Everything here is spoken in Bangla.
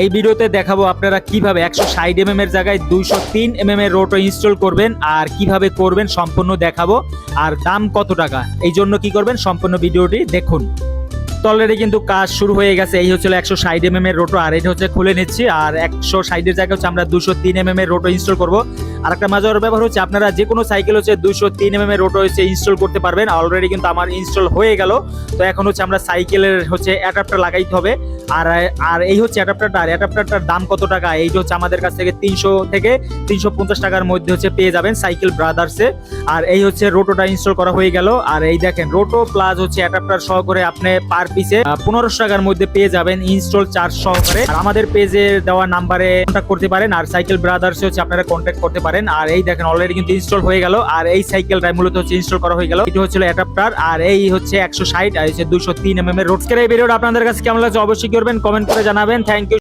এই ভিডিওতে দেখাবো আপনারা কিভাবে 160 এর জায়গায় 203 এর রোটো ইনস্টল করবেন আর কিভাবে করবেন সম্পূর্ণ দেখাবো। আর দাম কত টাকা, এই জন্য কি করবেন সম্পূর্ণ ভিডিওটি দেখুন। তো অলরেডি কিন্তু কাজ শুরু হয়ে গেছে। এই হচ্ছে 160 এর রোটো, আর এটা হচ্ছে খুলে নিচ্ছি। আর 160 এর জায়গায় হচ্ছে আমরা 203 এর রোটো ইনস্টল করব। আর একটা মজার ব্যাপার হচ্ছে আপনারা যে কোনো সাইকেল হচ্ছে 203 এর রোটো হচ্ছে ইনস্টল করতে পারবেন। অলরেডি কিন্তু আমার ইনস্টল হয়ে গেল। তো এখন হচ্ছে আমরা সাইকেলের হচ্ছে অ্যাডাপ্টার লাগাইতে হবে। আর আর এই হচ্ছে অ্যাডাপ্টারটা, আর অ্যাডাপ্টারটার দাম কত টাকা, এইটা হচ্ছে আমাদের কাছ থেকে 300 থেকে 350 টাকার মধ্যে হচ্ছে পেয়ে যাবেন সাইকেল ব্রাদার্সে। আর এই হচ্ছে রোটোটা ইনস্টল করা হয়ে গেল। আর এই দেখেন রোটো প্লাস হচ্ছে অ্যাডাপ্টার সহকারে আপনি পার পিসে 1500 টাকার মধ্যে পেয়ে যাবেন ইনস্টল চার্জ সহকারে। আর আমাদের পেজে দেওয়া নাম্বারে কন্ট্যাক্ট করতে পারেন, আর সাইকেল ব্রাদার্সে হচ্ছে আপনারা কন্ট্যাক্ট করতে পারেন। আর এই দেখেন অলরেডি কিন্তু ইনস্টল হয়ে গেল। আর এই সাইকেলটাই মূলত হচ্ছে ইনস্টল করা হয়ে গেল। এটা হচ্ছে অ্যাডাপ্টার, আর এই হচ্ছে 160 আর হচ্ছে 203 এর রোড। এই ভিডিওটা আপনাদের কাছে কেমন লাগছে অবশ্যই করবেন, কমেন্ট করে জানাবেন। Thank you.